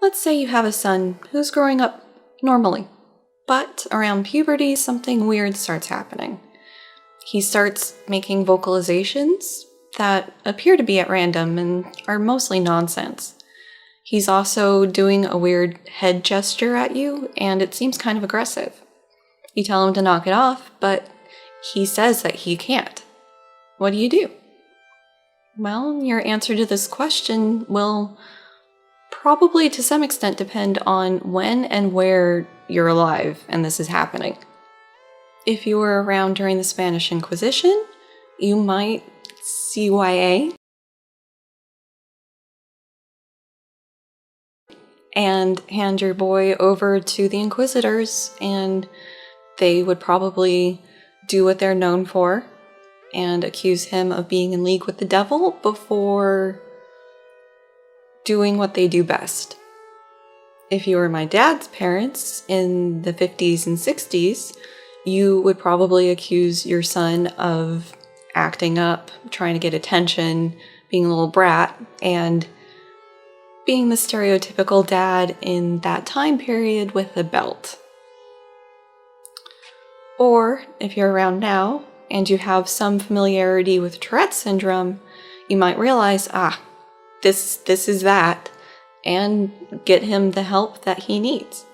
Let's say you have a son who's growing up normally, but around puberty, something weird starts happening. He starts making vocalizations that appear to be at random and are mostly nonsense. He's also doing a weird head gesture at you, and it seems kind of aggressive. You tell him to knock it off, but he says that he can't. What do? Well, your answer to this question will probably to some extent depend on when and where you're alive and this is happening. If you were around during the Spanish Inquisition, you might CYA and hand your boy over to the Inquisitors, and they would probably do what they're known for and accuse him of being in league with the devil before doing what they do best. If you were my dad's parents in the 50s and 60s, you would probably accuse your son of acting up, trying to get attention, being a little brat, and being the stereotypical dad in that time period with a belt. Or, if you're around now, and you have some familiarity with Tourette's syndrome, you might realize, this is that, and get him the help that he needs.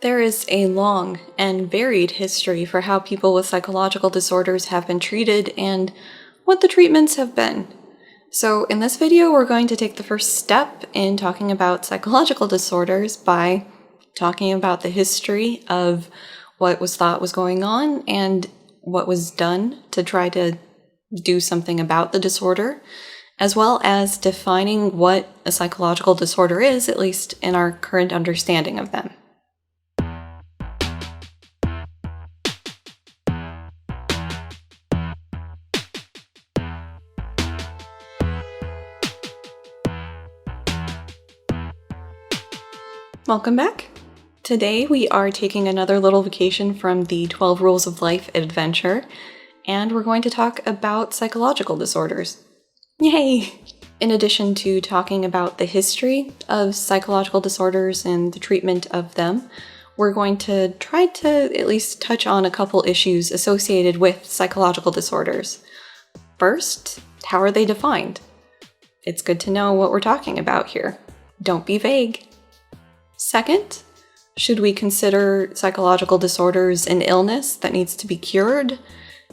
There is a long and varied history for how people with psychological disorders have been treated and what the treatments have been. So in this video, we're going to take the first step in talking about psychological disorders by talking about the history of what was thought was going on and what was done to try to do something about the disorder, as well as defining what a psychological disorder is, at least in our current understanding of them. Welcome back. Today we are taking another little vacation from the 12 Rules of Life adventure, and we're going to talk about psychological disorders. Yay! In addition to talking about the history of psychological disorders and the treatment of them, we're going to try to at least touch on a couple issues associated with psychological disorders. First, how are they defined? It's good to know what we're talking about here. Don't be vague. Second, should we consider psychological disorders an illness that needs to be cured,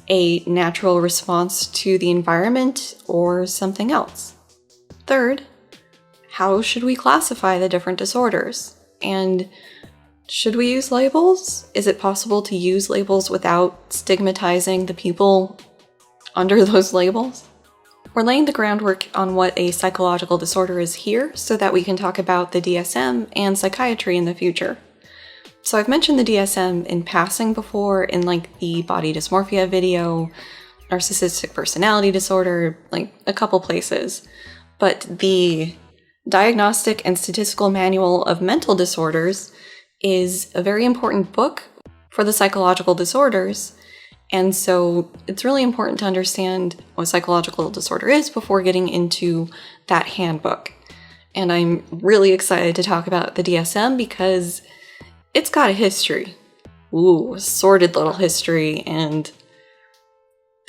a natural response to the environment, or something else? Third, how should we classify the different disorders? And should we use labels? Is it possible to use labels without stigmatizing the people under those labels? We're laying the groundwork on what a psychological disorder is here so that we can talk about the DSM and psychiatry in the future. So I've mentioned the DSM in passing before in the body dysmorphia video, narcissistic personality disorder, a couple places. But the Diagnostic and Statistical Manual of Mental Disorders is a very important book for the psychological disorders. And so it's really important to understand what psychological disorder is before getting into that handbook. And I'm really excited to talk about the DSM because it's got a history. Ooh, a sordid little history, and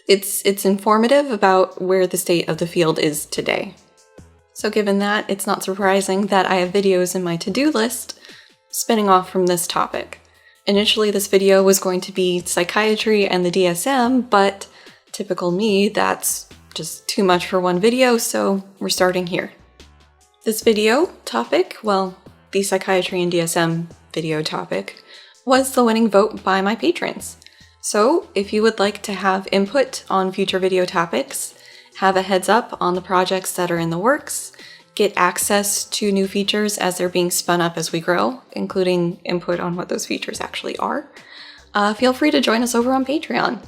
it's informative about where the state of the field is today. So given that, it's not surprising that I have videos in my to-do list spinning off from this topic. Initially, this video was going to be psychiatry and the DSM, but typical me, that's just too much for one video, so we're starting here. This video topic, the psychiatry and DSM video topic, was the winning vote by my patrons. So if you would like to have input on future video topics, have a heads up on the projects that are in the works, get access to new features as they're being spun up as we grow, including input on what those features actually are, feel free to join us over on Patreon.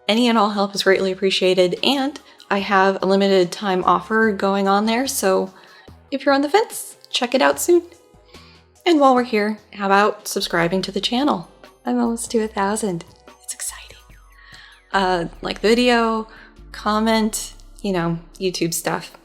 Any and all help is greatly appreciated, and I have a limited time offer going on there, so if you're on the fence, check it out soon. And while we're here, how about subscribing to the channel? I'm almost to 1,000. It's exciting. Like the video, comment, YouTube stuff.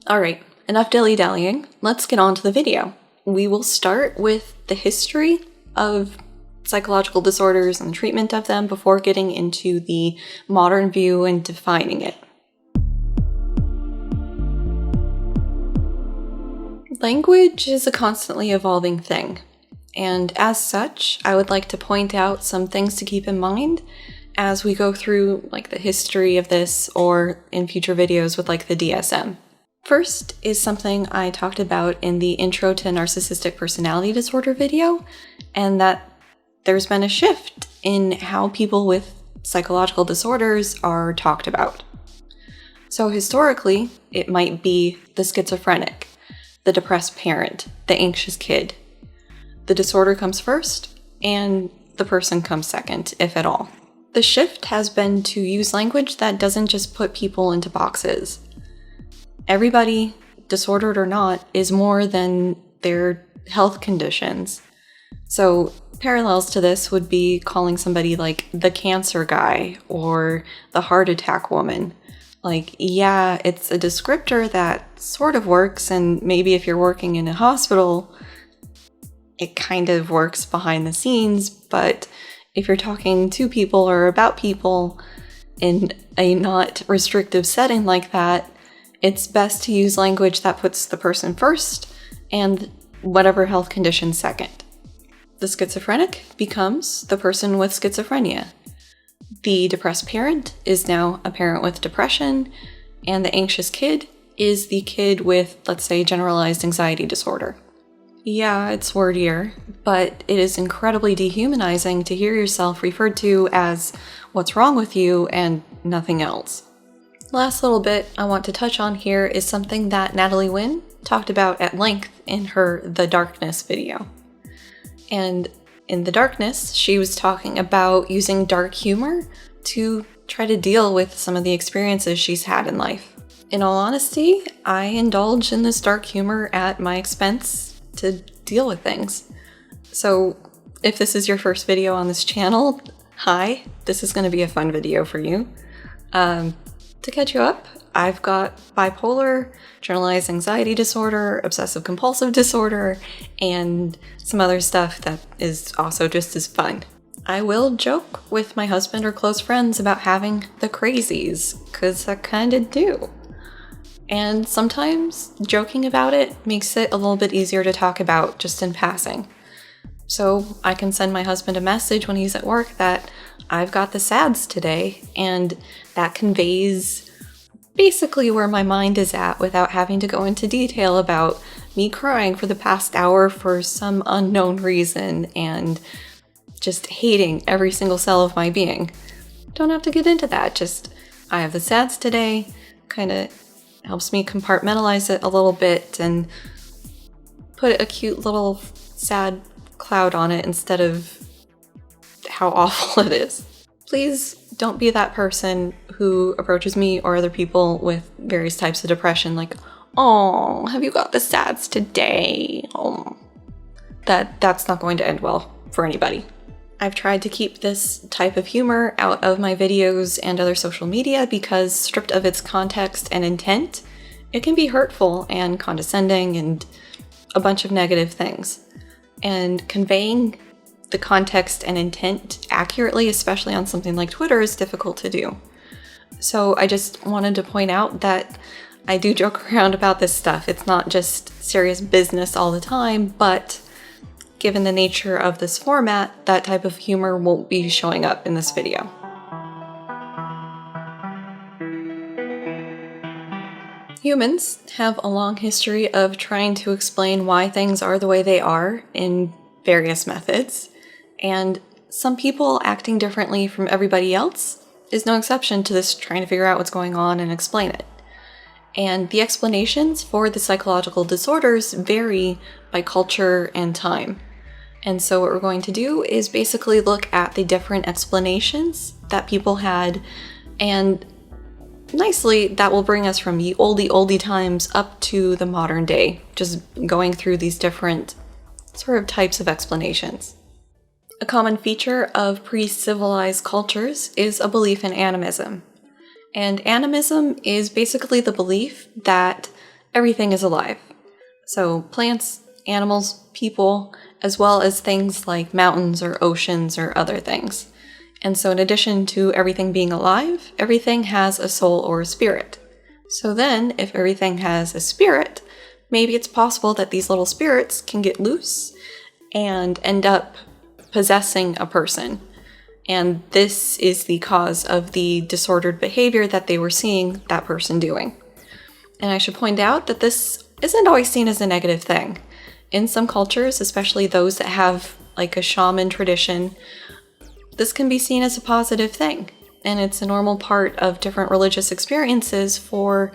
All right. Enough dilly-dallying, let's get on to the video. we will start with the history of psychological disorders and treatment of them before getting into the modern view and defining it. Language is a constantly evolving thing, and as such, I would like to point out some things to keep in mind as we go through the history of this or in future videos with the DSM. First is something I talked about in the Intro to Narcissistic Personality Disorder video, and that there's been a shift in how people with psychological disorders are talked about. So historically, it might be the schizophrenic, the depressed parent, the anxious kid. The disorder comes first, and the person comes second, if at all. The shift has been to use language that doesn't just put people into boxes. Everybody, disordered or not, is more than their health conditions. So parallels to this would be calling somebody the cancer guy or the heart attack woman. Yeah, it's a descriptor that sort of works, and maybe if you're working in a hospital, it kind of works behind the scenes, but if you're talking to people or about people in a not restrictive setting like that, it's best to use language that puts the person first and whatever health condition second. The schizophrenic becomes the person with schizophrenia. The depressed parent is now a parent with depression, and the anxious kid is the kid with, let's say, generalized anxiety disorder. Yeah, it's wordier, but it is incredibly dehumanizing to hear yourself referred to as what's wrong with you and nothing else. Last little bit I want to touch on here is something that Natalie Wynn talked about at length in her The Darkness video. And in The Darkness, she was talking about using dark humor to try to deal with some of the experiences she's had in life. In all honesty, I indulge in this dark humor at my expense to deal with things. So if this is your first video on this channel, hi, this is going to be a fun video for you. To catch you up, I've got bipolar, generalized anxiety disorder, obsessive compulsive disorder, and some other stuff that is also just as fun. I will joke with my husband or close friends about having the crazies, because I kinda do. And sometimes joking about it makes it a little bit easier to talk about just in passing. So I can send my husband a message when he's at work that I've got the SADS today, and that conveys basically where my mind is at without having to go into detail about me crying for the past hour for some unknown reason and just hating every single cell of my being. Don't have to get into that, just I have the SADS today, kind of helps me compartmentalize it a little bit and put a cute little sad cloud on it instead of how awful it is. Please don't be that person who approaches me or other people with various types of depression oh, have you got the SADS today? Oh, that's not going to end well for anybody. I've tried to keep this type of humor out of my videos and other social media because stripped of its context and intent, it can be hurtful and condescending and a bunch of negative things. And conveying the context and intent accurately, especially on something like Twitter, is difficult to do. So I just wanted to point out that I do joke around about this stuff. It's not just serious business all the time, but given the nature of this format, that type of humor won't be showing up in this video. Humans have a long history of trying to explain why things are the way they are in various methods, and some people acting differently from everybody else is no exception to this trying to figure out what's going on and explain it. And the explanations for the psychological disorders vary by culture and time. And so what we're going to do is basically look at the different explanations that people had, and nicely that will bring us from the oldie times up to the modern day, just going through these different sort of types of explanations. A common feature of pre-civilized cultures is a belief in animism. And animism is basically the belief that everything is alive. So plants, animals, people, as well as things like mountains or oceans or other things. And so in addition to everything being alive, everything has a soul or a spirit. So then, if everything has a spirit, maybe it's possible that these little spirits can get loose and end up possessing a person. And this is the cause of the disordered behavior that they were seeing that person doing. And I should point out that this isn't always seen as a negative thing. In some cultures, especially those that have like a shaman tradition, this can be seen as a positive thing. And it's a normal part of different religious experiences for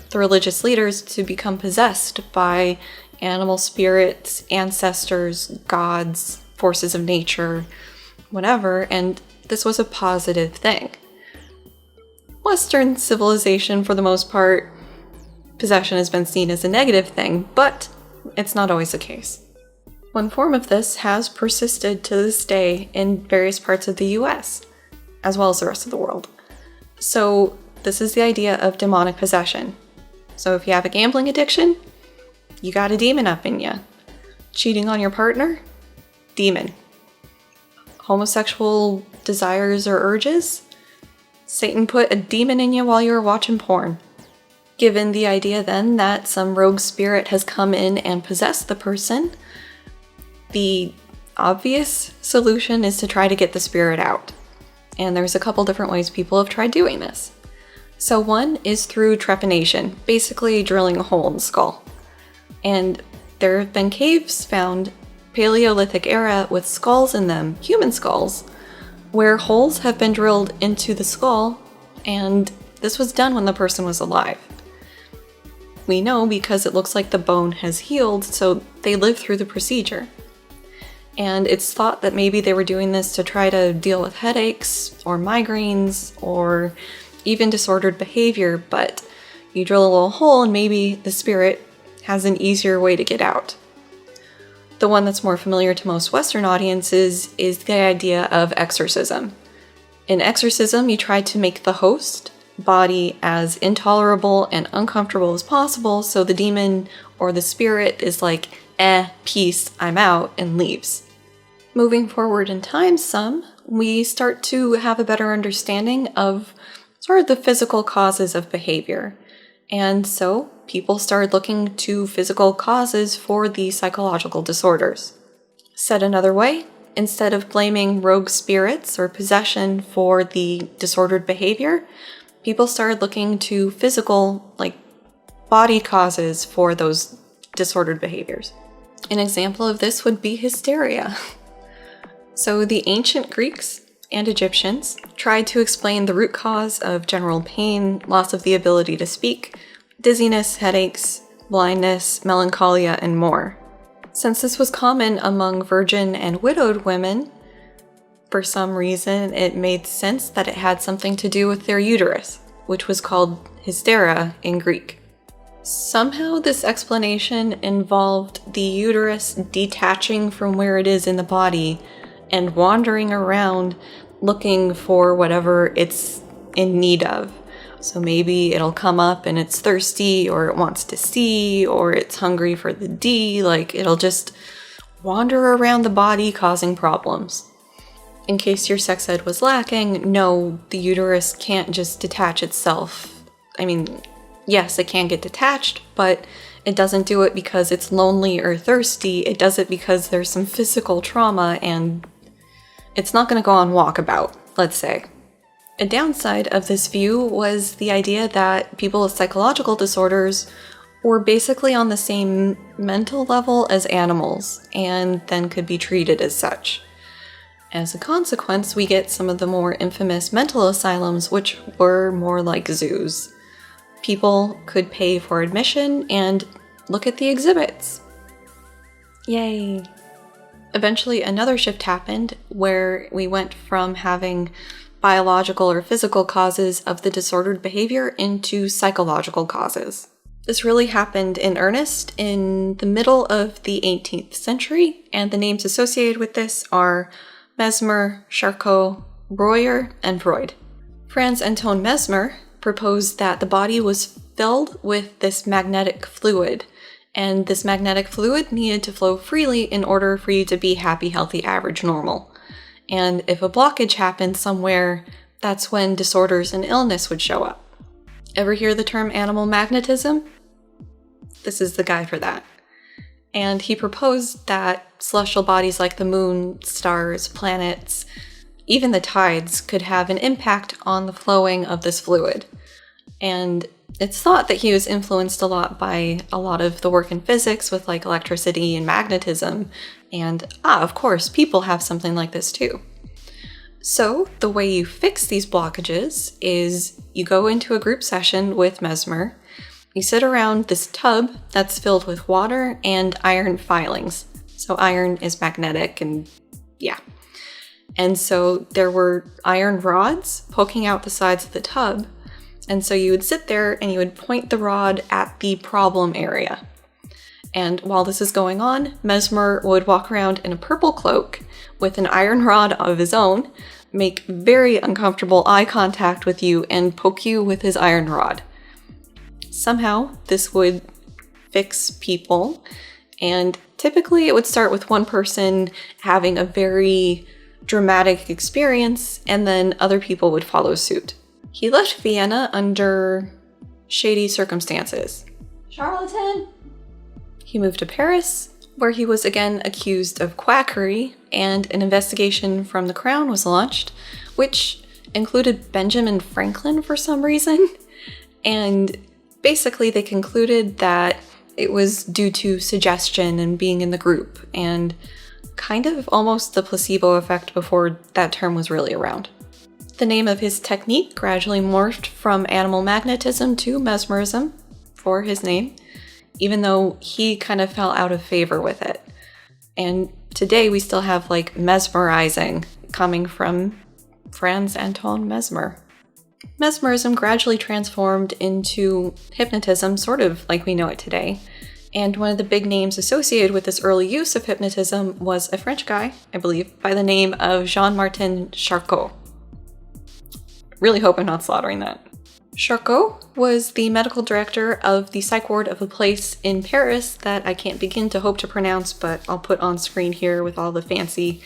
the religious leaders to become possessed by animal spirits, ancestors, gods, forces of nature, whatever, and this was a positive thing. Western civilization, for the most part, possession has been seen as a negative thing, but it's not always the case. One form of this has persisted to this day in various parts of the US, as well as the rest of the world. So this is the idea of demonic possession. So if you have a gambling addiction, you got a demon up in you. Cheating on your partner? Demon. Homosexual desires or urges? Satan put a demon in you while you were watching porn. Given the idea then that some rogue spirit has come in and possessed the person, the obvious solution is to try to get the spirit out. And there's a couple different ways people have tried doing this. So one is through trepanation, basically drilling a hole in the skull. And there have been caves found Paleolithic era with skulls in them, human skulls, where holes have been drilled into the skull, and this was done when the person was alive. We know because it looks like the bone has healed, so they lived through the procedure. And it's thought that maybe they were doing this to try to deal with headaches or migraines or even disordered behavior, but you drill a little hole and maybe the spirit has an easier way to get out. The one that's more familiar to most Western audiences is the idea of exorcism. In exorcism, you try to make the host body as intolerable and uncomfortable as possible so the demon or the spirit is like, peace, I'm out, and leaves. Moving forward in time some, we start to have a better understanding of sort of the physical causes of behavior. And so people started looking to physical causes for the psychological disorders. Said another way, instead of blaming rogue spirits or possession for the disordered behavior, people started looking to physical, like body causes for those disordered behaviors. An example of this would be hysteria. So the ancient Greeks and Egyptians tried to explain the root cause of general pain, loss of the ability to speak, dizziness, headaches, blindness, melancholia, and more. Since this was common among virgin and widowed women, for some reason it made sense that it had something to do with their uterus, which was called hysteria in Greek. Somehow this explanation involved the uterus detaching from where it is in the body and wandering around looking for whatever it's in need of. So maybe it'll come up and it's thirsty, or it wants to see, or it's hungry for the D, like it'll just wander around the body causing problems. In case your sex ed was lacking, no, the uterus can't just detach itself. I mean, yes, it can get detached, but it doesn't do it because it's lonely or thirsty. It does it because there's some physical trauma and it's not going to go on walkabout, let's say. A downside of this view was the idea that people with psychological disorders were basically on the same mental level as animals and then could be treated as such. As a consequence, we get some of the more infamous mental asylums, which were more like zoos. People could pay for admission and look at the exhibits. Yay! Eventually, another shift happened where we went from having biological or physical causes of the disordered behavior into psychological causes. This really happened in earnest in the middle of the 18th century, and the names associated with this are Mesmer, Charcot, Breuer, and Freud. Franz Anton Mesmer proposed that the body was filled with this magnetic fluid, And this magnetic fluid needed to flow freely in order for you to be happy, healthy, average, normal. And if a blockage happened somewhere, that's when disorders and illness would show up. Ever hear the term animal magnetism? This is the guy for that. And he proposed that celestial bodies like the moon, stars, planets, even the tides could have an impact on the flowing of this fluid. And it's thought that he was influenced a lot by a lot of the work in physics with like electricity and magnetism. And of course, people have something like this too. So the way you fix these blockages is you go into a group session with Mesmer. You sit around this tub that's filled with water and iron filings. So iron is magnetic and yeah. And so there were iron rods poking out the sides of the tub. And so you would sit there and you would point the rod at the problem area. And while this is going on, Mesmer would walk around in a purple cloak with an iron rod of his own, make very uncomfortable eye contact with you, and poke you with his iron rod. Somehow, this would fix people, and typically it would start with one person having a very dramatic experience, and then other people would follow suit. He left Vienna under shady circumstances. Charlatan! He moved to Paris, where he was again accused of quackery, and an investigation from the Crown was launched, which included Benjamin Franklin for some reason, and basically they concluded that it was due to suggestion and being in the group, and kind of almost the placebo effect before that term was really around. The name of his technique gradually morphed from animal magnetism to mesmerism for his name, even though he kind of fell out of favor with it. And today we still have like mesmerizing coming from Franz Anton Mesmer. Mesmerism gradually transformed into hypnotism, sort of like we know it today. And one of the big names associated with this early use of hypnotism was a French guy, I believe, by the name of Jean-Martin Charcot. Really hope I'm not slaughtering that. Charcot was the medical director of the psych ward of a place in Paris that I can't begin to hope to pronounce, but I'll put on screen here with all the fancy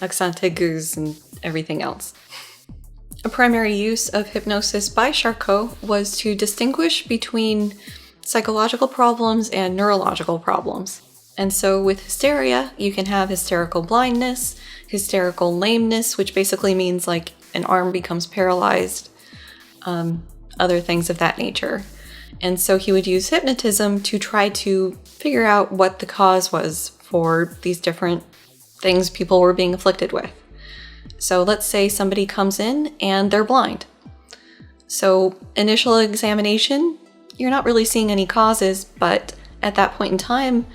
accent aigus and everything else. A primary use of hypnosis by Charcot was to distinguish between psychological problems and neurological problems. And so with hysteria, you can have hysterical blindness, hysterical lameness, which basically means like an arm becomes paralyzed, other things of that nature. And so he would use hypnotism to try to figure out what the cause was for these different things people were being afflicted with. So let's say somebody comes in and they're blind. So initial examination, you're not really seeing any causes, but at that point in time,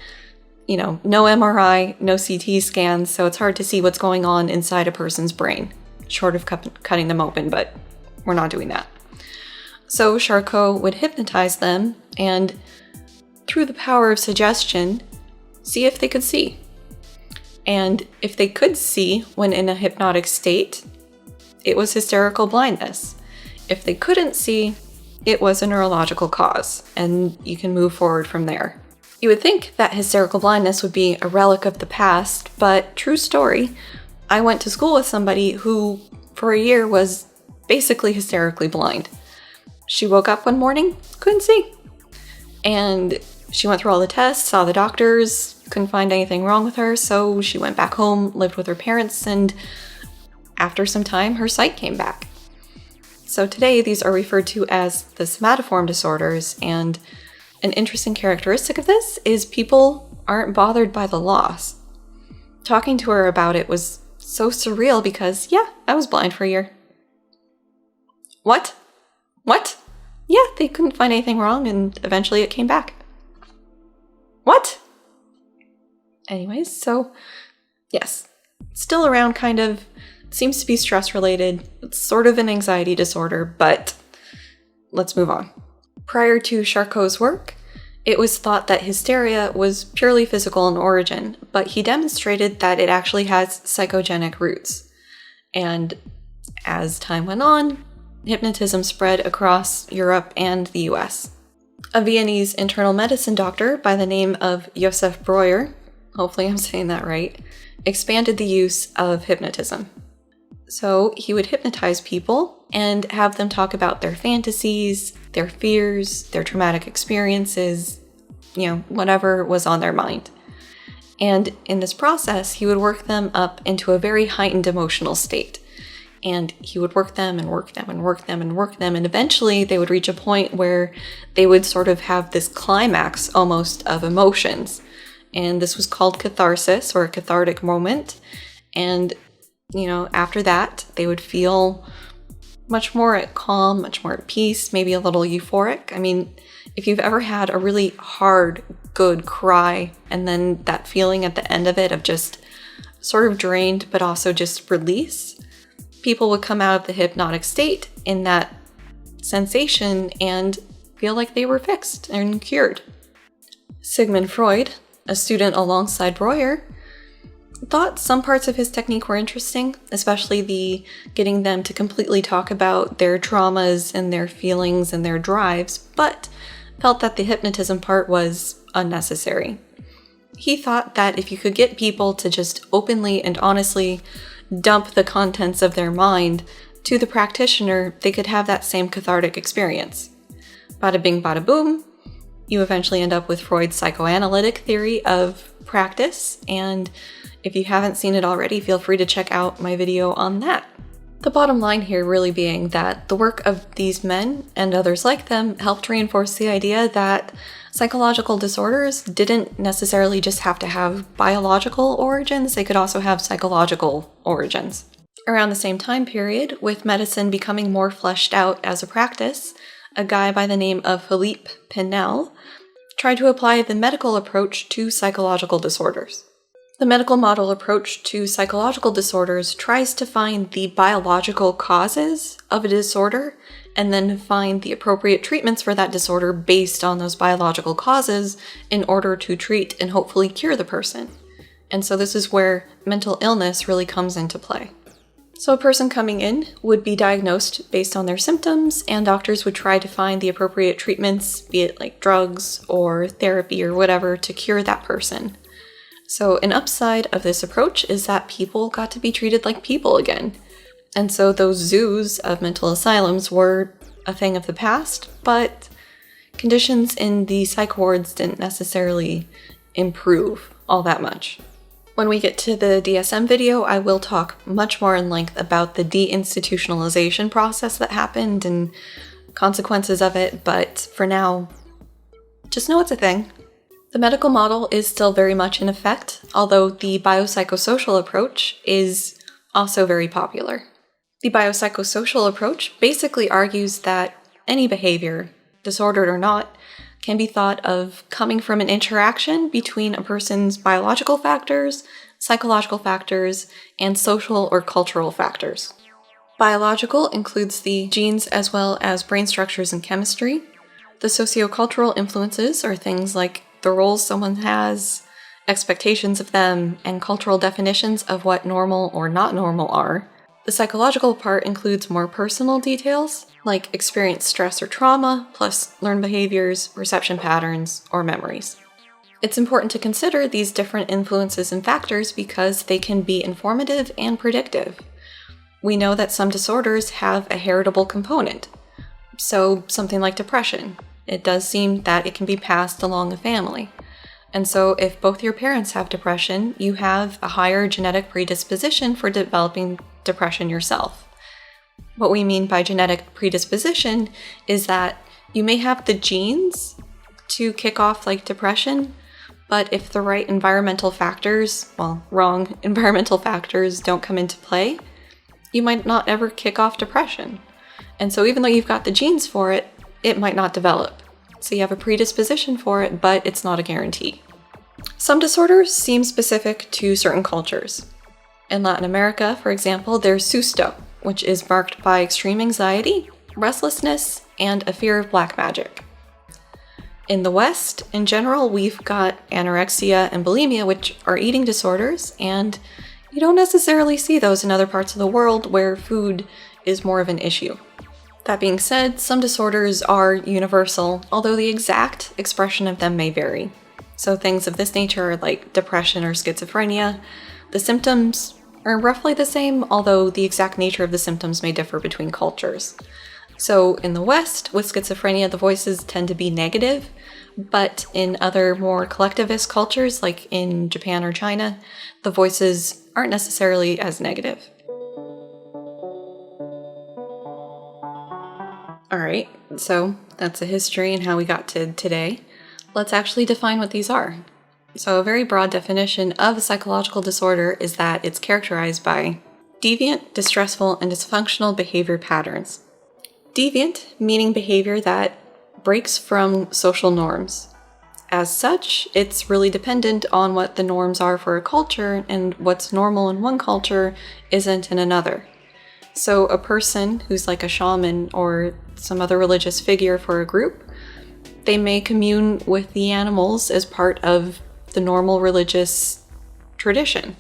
no MRI, no CT scans, so it's hard to see what's going on inside a person's brain, short of cutting them open, but we're not doing that. So Charcot would hypnotize them and, through the power of suggestion, see if they could see. And if they could see when in a hypnotic state, it was hysterical blindness. If they couldn't see, it was a neurological cause, and you can move forward from there. You would think that hysterical blindness would be a relic of the past, but true story, I went to school with somebody who, for a year, was basically hysterically blind. She woke up one morning, couldn't see. And she went through all the tests, saw the doctors, couldn't find anything wrong with her, so she went back home, lived with her parents, and after some time, her sight came back. So today, these are referred to as the somatoform disorders, and an interesting characteristic of this is people aren't bothered by the loss. Talking to her about it was so surreal because, yeah, I was blind for a year. What? Yeah, they couldn't find anything wrong, and eventually it came back. What? Anyways, so, yes. Still around, kind of. Seems to be stress-related. It's sort of an anxiety disorder, but let's move on. Prior to Charcot's work, it was thought that hysteria was purely physical in origin, but he demonstrated that it actually has psychogenic roots. And as time went on, hypnotism spread across Europe and the US. A Viennese internal medicine doctor by the name of Josef Breuer, hopefully I'm saying that right, expanded the use of hypnotism. So he would hypnotize people and have them talk about their fantasies, their fears, their traumatic experiences, whatever was on their mind. And in this process, he would work them up into a very heightened emotional state. And he would work them and work them and work them and work them. And eventually they would reach a point where they would sort of have this climax almost of emotions. And this was called catharsis, or a cathartic moment. And, after that, they would feel much more at calm, much more at peace, maybe a little euphoric. I mean, if you've ever had a really hard, good cry, and then that feeling at the end of it of just sort of drained, but also just release, people would come out of the hypnotic state in that sensation and feel like they were fixed and cured. Sigmund Freud, a student alongside Breuer, thought some parts of his technique were interesting, especially the getting them to completely talk about their traumas and their feelings and their drives, but felt that the hypnotism part was unnecessary. He thought that if you could get people to just openly and honestly dump the contents of their mind to the practitioner, they could have that same cathartic experience. Bada bing, bada boom, you eventually end up with Freud's psychoanalytic theory of practice, and if you haven't seen it already, feel free to check out my video on that. The bottom line here really being that the work of these men and others like them helped reinforce the idea that psychological disorders didn't necessarily just have to have biological origins, they could also have psychological origins. Around the same time period, with medicine becoming more fleshed out as a practice, a guy by the name of Philippe Pinel tried to apply the medical approach to psychological disorders. The medical model approach to psychological disorders tries to find the biological causes of a disorder and then find the appropriate treatments for that disorder based on those biological causes in order to treat and hopefully cure the person. And so this is where mental illness really comes into play. So a person coming in would be diagnosed based on their symptoms, and doctors would try to find the appropriate treatments, be it like drugs or therapy or whatever, to cure that person. So an upside of this approach is that people got to be treated like people again. And so those zoos of mental asylums were a thing of the past, but conditions in the psych wards didn't necessarily improve all that much. When we get to the DSM video, I will talk much more in length about the deinstitutionalization process that happened and consequences of it, but for now, just know it's a thing. The medical model is still very much in effect, although the biopsychosocial approach is also very popular. The biopsychosocial approach basically argues that any behavior, disordered or not, can be thought of coming from an interaction between a person's biological factors, psychological factors, and social or cultural factors. Biological includes the genes as well as brain structures and chemistry. The sociocultural influences are things like the roles someone has, expectations of them, and cultural definitions of what normal or not normal are. The psychological part includes more personal details, like experienced stress or trauma, plus learned behaviors, perception patterns, or memories. It's important to consider these different influences and factors because they can be informative and predictive. We know that some disorders have a heritable component, so something like depression. It does seem that it can be passed along the family. And so if both your parents have depression, you have a higher genetic predisposition for developing depression yourself. What we mean by genetic predisposition is that you may have the genes to kick off like depression, but if the right environmental factors, wrong environmental factors don't come into play, you might not ever kick off depression. And so even though you've got the genes for it, it might not develop. So you have a predisposition for it, but it's not a guarantee. Some disorders seem specific to certain cultures. In Latin America, for example, there's susto, which is marked by extreme anxiety, restlessness, and a fear of black magic. In the West, in general, we've got anorexia and bulimia, which are eating disorders, and you don't necessarily see those in other parts of the world where food is more of an issue. That being said, some disorders are universal, although the exact expression of them may vary. So things of this nature, like depression or schizophrenia, the symptoms are roughly the same, although the exact nature of the symptoms may differ between cultures. So in the West, with schizophrenia, the voices tend to be negative, but in other more collectivist cultures, like in Japan or China, the voices aren't necessarily as negative. Alright, so that's a history and how we got to today. Let's actually define what these are. So a very broad definition of a psychological disorder is that it's characterized by deviant, distressful, and dysfunctional behavior patterns. Deviant, meaning behavior that breaks from social norms. As such, it's really dependent on what the norms are for a culture, and what's normal in one culture isn't in another. So a person who's like a shaman or some other religious figure for a group, they may commune with the animals as part of the normal religious tradition.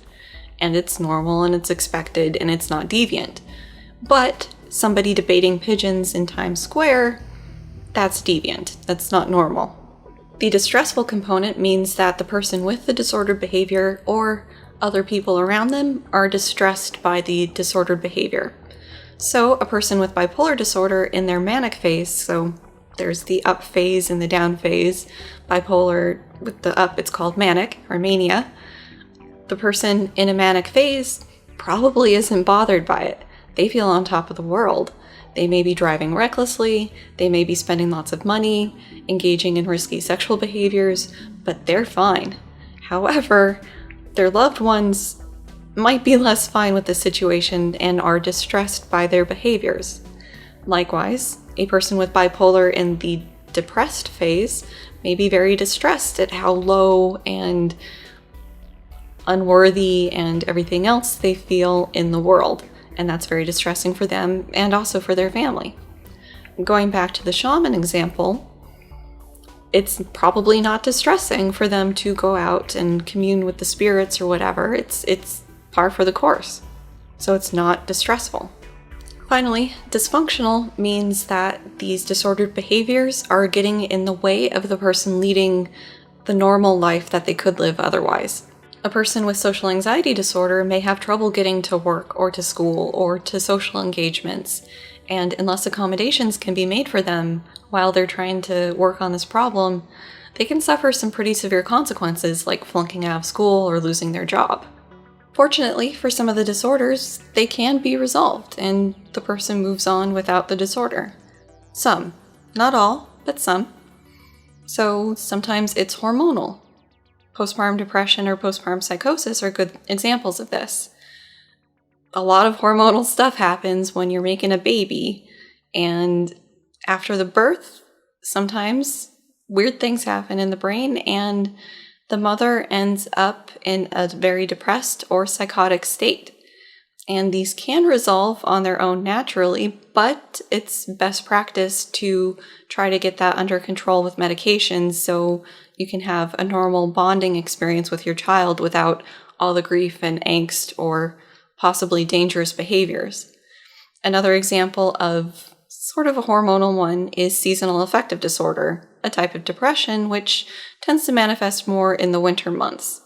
And it's normal and it's expected and it's not deviant. But somebody debating pigeons in Times Square, that's deviant. That's not normal. The distressful component means that the person with the disordered behavior or other people around them are distressed by the disordered behavior. So a person with bipolar disorder in their manic phase, so there's the up phase and the down phase. Bipolar, with the up, it's called manic or mania. The person in a manic phase probably isn't bothered by it. They feel on top of the world. They may be driving recklessly, they may be spending lots of money, engaging in risky sexual behaviors, but they're fine. However, their loved ones might be less fine with the situation and are distressed by their behaviors. Likewise, a person with bipolar in the depressed phase may be very distressed at how low and unworthy and everything else they feel in the world, and that's very distressing for them and also for their family. Going back to the shaman example, it's probably not distressing for them to go out and commune with the spirits or whatever. It's par for the course, so it's not distressful. Finally, dysfunctional means that these disordered behaviors are getting in the way of the person leading the normal life that they could live otherwise. A person with social anxiety disorder may have trouble getting to work or to school or to social engagements, and unless accommodations can be made for them while they're trying to work on this problem, they can suffer some pretty severe consequences like flunking out of school or losing their job. Fortunately, for some of the disorders, they can be resolved and the person moves on without the disorder. Some. Not all, but some. So sometimes it's hormonal. Postpartum depression or postpartum psychosis are good examples of this. A lot of hormonal stuff happens when you're making a baby, and after the birth, sometimes weird things happen in the brain and the mother ends up in a very depressed or psychotic state. And these can resolve on their own naturally, but it's best practice to try to get that under control with medications so you can have a normal bonding experience with your child without all the grief and angst or possibly dangerous behaviors. Another example of sort of a hormonal one is seasonal affective disorder, a type of depression which tends to manifest more in the winter months.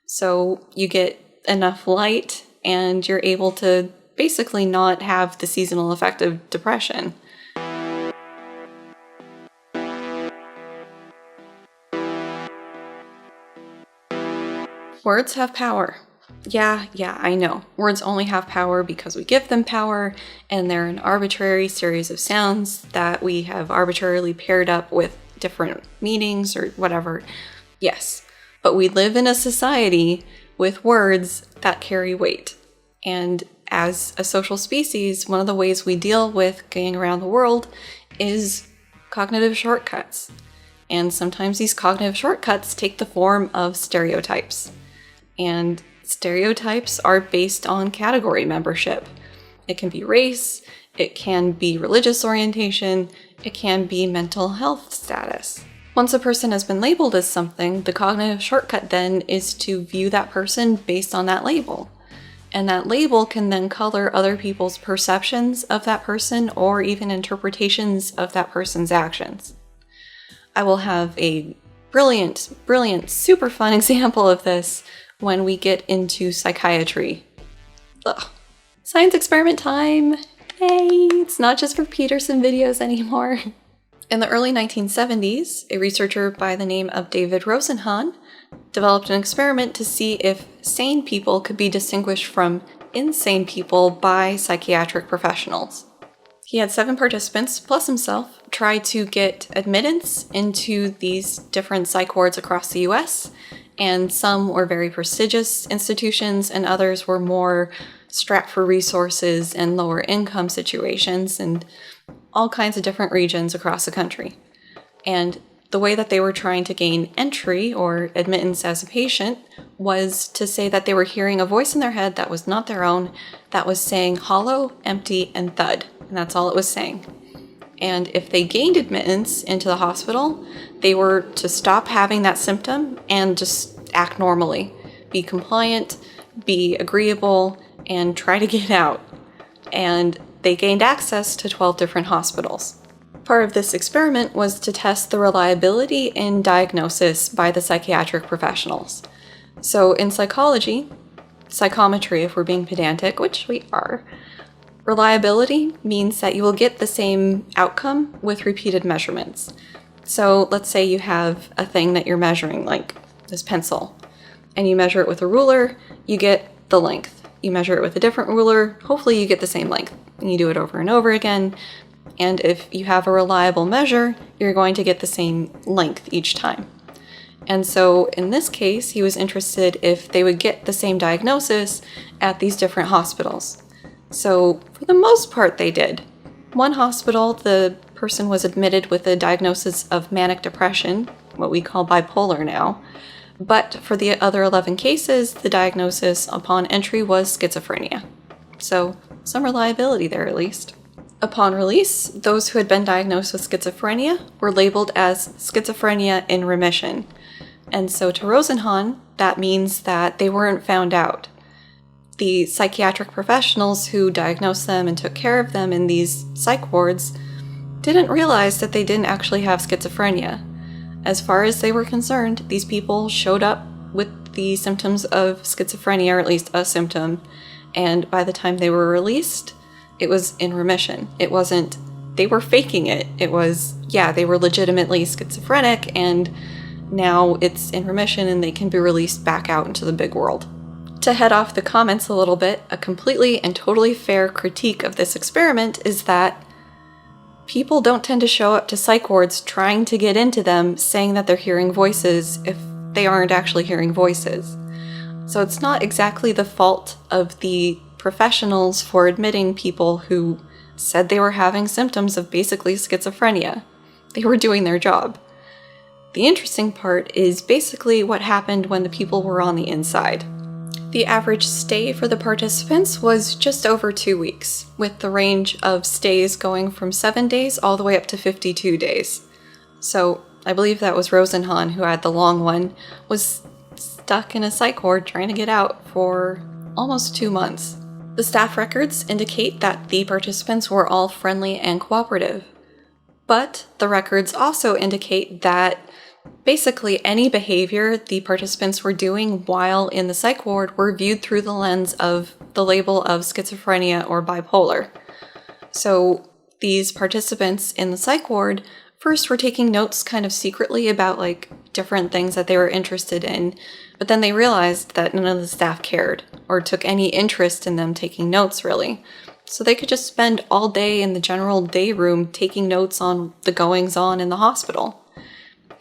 So you get enough light and you're able to basically not have the seasonal affective depression. Words have power. Yeah, I know. Words only have power because we give them power, and they're an arbitrary series of sounds that we have arbitrarily paired up with different meanings or whatever. Yes, but we live in a society with words that carry weight. And as a social species, one of the ways we deal with getting around the world is cognitive shortcuts. And sometimes these cognitive shortcuts take the form of stereotypes. And stereotypes are based on category membership. It can be race, it can be religious orientation, it can be mental health status. Once a person has been labeled as something, the cognitive shortcut then is to view that person based on that label. And that label can then color other people's perceptions of that person or even interpretations of that person's actions. I will have a brilliant, super fun example of this when we get into psychiatry. Ugh. Science experiment time! Yay! It's not just for Peterson videos anymore. In the early 1970s, a researcher by the name of David Rosenhan developed an experiment to see if sane people could be distinguished from insane people by psychiatric professionals. He had 7 participants, plus himself, try to get admittance into these different psych wards across the US, and some were very prestigious institutions, and others were more strapped for resources and lower income situations, and all kinds of different regions across the country. And the way that they were trying to gain entry or admittance as a patient was to say that they were hearing a voice in their head that was not their own, that was saying hollow, empty, and thud. And that's all it was saying. And if they gained admittance into the hospital, they were to stop having that symptom and just act normally. Be compliant, be agreeable, and try to get out. And they gained access to 12 different hospitals. Part of this experiment was to test the reliability in diagnosis by the psychiatric professionals. So in psychology, psychometry if we're being pedantic, which we are, reliability means that you will get the same outcome with repeated measurements. So let's say you have a thing that you're measuring, like this pencil, and you measure it with a ruler, you get the length. You measure it with a different ruler, hopefully you get the same length. And you do it over and over again. And if you have a reliable measure, you're going to get the same length each time. And so in this case, he was interested if they would get the same diagnosis at these different hospitals. So for the most part, they did. One hospital, the person was admitted with a diagnosis of manic depression, what we call bipolar now. But for the other 11 cases, the diagnosis upon entry was schizophrenia. So some reliability there at least. Upon release, those who had been diagnosed with schizophrenia were labeled as schizophrenia in remission. And so to Rosenhan, that means that they weren't found out. The psychiatric professionals who diagnosed them and took care of them in these psych wards didn't realize that they didn't actually have schizophrenia. As far as they were concerned, these people showed up with the symptoms of schizophrenia, or at least a symptom, and by the time they were released, it was in remission. It wasn't, they were faking it. It was, yeah, they were legitimately schizophrenic, and now it's in remission and they can be released back out into the big world. To head off the comments a little bit, a completely and totally fair critique of this experiment is that people don't tend to show up to psych wards trying to get into them saying that they're hearing voices if they aren't actually hearing voices. So it's not exactly the fault of the professionals for admitting people who said they were having symptoms of basically schizophrenia. They were doing their job. The interesting part is basically what happened when the people were on the inside. The average stay for the participants was just over 2 weeks, with the range of stays going from 7 days all the way up to 52 days. So I believe that was Rosenhan who had the long one, was stuck in a psych ward trying to get out for almost 2 months. The staff records indicate that the participants were all friendly and cooperative, but the records also indicate that basically any behavior the participants were doing while in the psych ward were viewed through the lens of the label of schizophrenia or bipolar. So these participants in the psych ward first were taking notes kind of secretly about like different things that they were interested in, but then they realized that none of the staff cared or took any interest in them taking notes really. So they could just spend all day in the general day room taking notes on the goings-on in the hospital.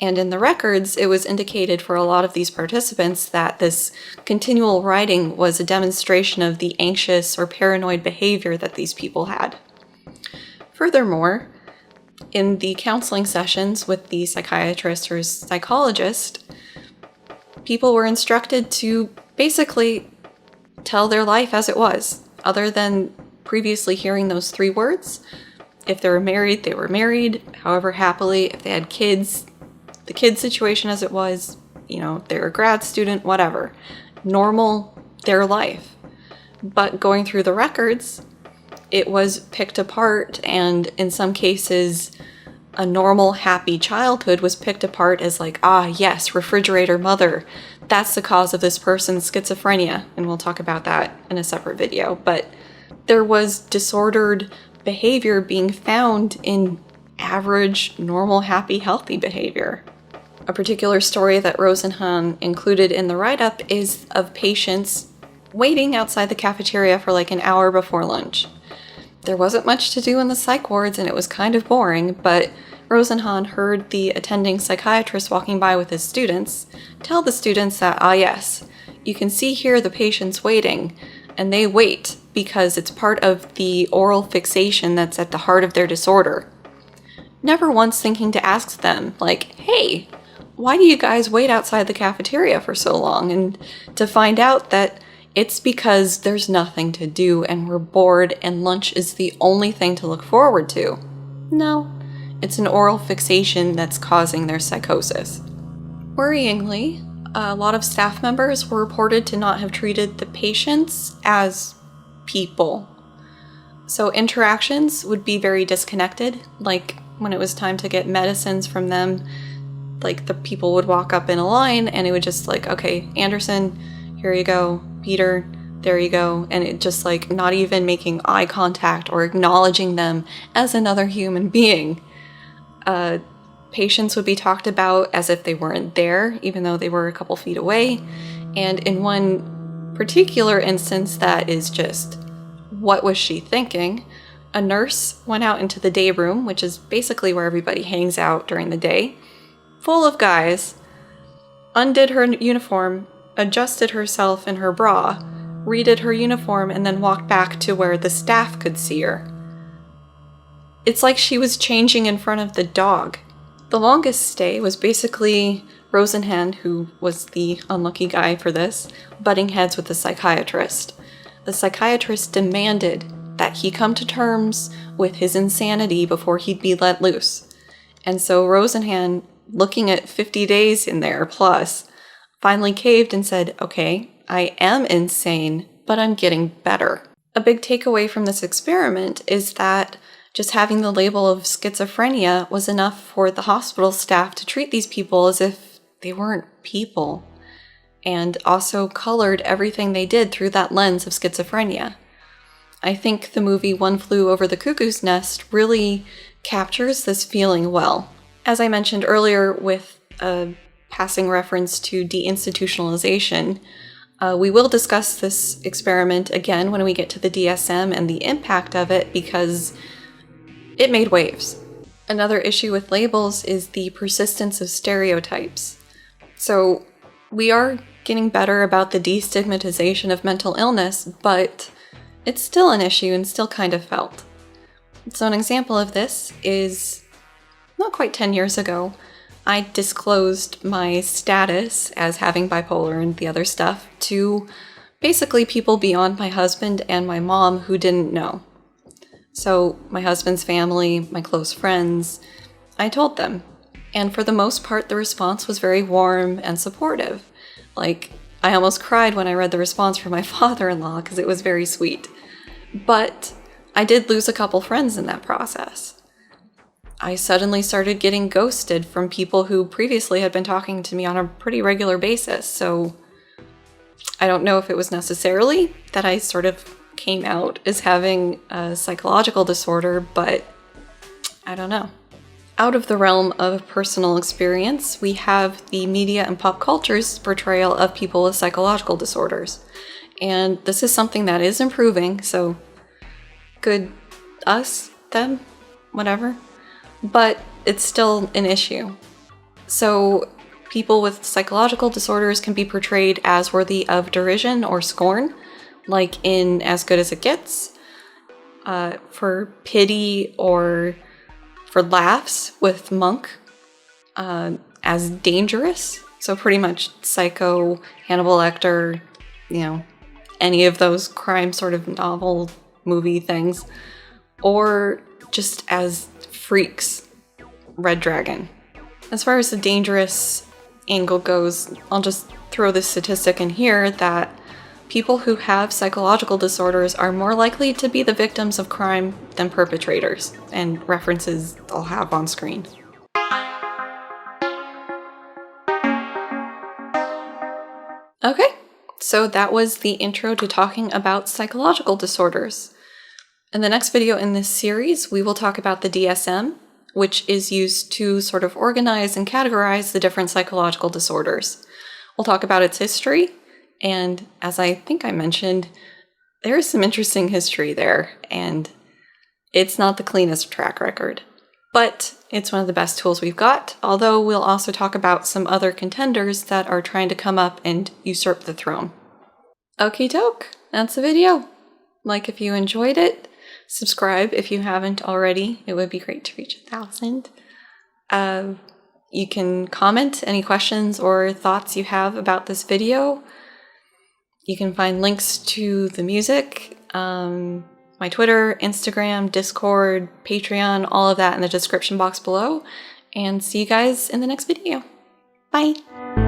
And in the records, it was indicated for a lot of these participants that this continual writing was a demonstration of the anxious or paranoid behavior that these people had. Furthermore, in the counseling sessions with the psychiatrist or psychologist, people were instructed to basically tell their life as it was, other than previously hearing those 3 words. If they were married, they were married, however happily. If they had kids, the kid situation as it was, you know, they're a grad student, whatever. Normal, their life. But going through the records, it was picked apart, and in some cases, a normal, happy childhood was picked apart as like, ah, yes, refrigerator mother, that's the cause of this person's schizophrenia, and we'll talk about that in a separate video. But there was disordered behavior being found in average, normal, happy, healthy behavior. A particular story that Rosenhan included in the write-up is of patients waiting outside the cafeteria for like an hour before lunch. There wasn't much to do in the psych wards and it was kind of boring, but Rosenhan heard the attending psychiatrist walking by with his students tell the students that, ah yes, you can see here the patients waiting, and they wait because it's part of the oral fixation that's at the heart of their disorder. Never once thinking to ask them, like, hey, why do you guys wait outside the cafeteria for so long? And to find out that it's because there's nothing to do and we're bored and lunch is the only thing to look forward to. No, it's an oral fixation that's causing their psychosis. Worryingly, a lot of staff members were reported to not have treated the patients as people. So interactions would be very disconnected, like when it was time to get medicines from them, like the people would walk up in a line and it would just like, okay, Anderson, here you go, Peter, there you go, and it just like not even making eye contact or acknowledging them as another human being. Patients would be talked about as if they weren't there, even though they were a couple feet away. And in one particular instance that is just, what was she thinking? A nurse went out into the day room, which is basically where everybody hangs out during the day, full of guys, undid her uniform, adjusted herself in her bra, redid her uniform, and then walked back to where the staff could see her. It's like she was changing in front of the dog. The longest stay was basically Rosenhan, who was the unlucky guy for this, butting heads with the psychiatrist. The psychiatrist demanded that he come to terms with his insanity before he'd be let loose. And so Rosenhan, looking at 50 days in there plus, finally caved and said, okay, I am insane, but I'm getting better. A big takeaway from this experiment is that just having the label of schizophrenia was enough for the hospital staff to treat these people as if they weren't people, and also colored everything they did through that lens of schizophrenia. I think the movie One Flew Over the Cuckoo's Nest really captures this feeling well. As I mentioned earlier with a passing reference to deinstitutionalization, we will discuss this experiment again when we get to the DSM and the impact of it because it made waves. Another issue with labels is the persistence of stereotypes. So we are getting better about the destigmatization of mental illness, but it's still an issue and still kind of felt. So an example of this is not quite 10 years ago, I disclosed my status as having bipolar and the other stuff to basically people beyond my husband and my mom who didn't know. So my husband's family, my close friends, I told them. And for the most part, the response was very warm and supportive. Like, I almost cried when I read the response from my father-in-law because it was very sweet. But I did lose a couple friends in that process. I suddenly started getting ghosted from people who previously had been talking to me on a pretty regular basis. So I don't know if it was necessarily that I sort of came out as having a psychological disorder, but I don't know. Out of the realm of personal experience, we have the media and pop culture's portrayal of people with psychological disorders. And this is something that is improving, so good us, them, whatever. But it's still an issue. So people with psychological disorders can be portrayed as worthy of derision or scorn, like in As Good as It Gets, for pity or for laughs with Monk, as dangerous. So pretty much Psycho, Hannibal Lecter, any of those crime sort of novel movie things, or just as freaks, Red Dragon. As far as the dangerous angle goes, I'll just throw this statistic in here that people who have psychological disorders are more likely to be the victims of crime than perpetrators, and references I'll have on screen. Okay, so that was the intro to talking about psychological disorders. In the next video in this series, we will talk about the DSM, which is used to sort of organize and categorize the different psychological disorders. We'll talk about its history, and as I think I mentioned, there is some interesting history there, and it's not the cleanest track record. But it's one of the best tools we've got, although we'll also talk about some other contenders that are trying to come up and usurp the throne. Okie doke, that's the video. Like if you enjoyed it, subscribe if you haven't already. It would be great to reach 1,000. You can comment any questions or thoughts you have about this video. You can find links to the music, my Twitter, Instagram, Discord, Patreon, all of that in the description box below. And see you guys in the next video. Bye!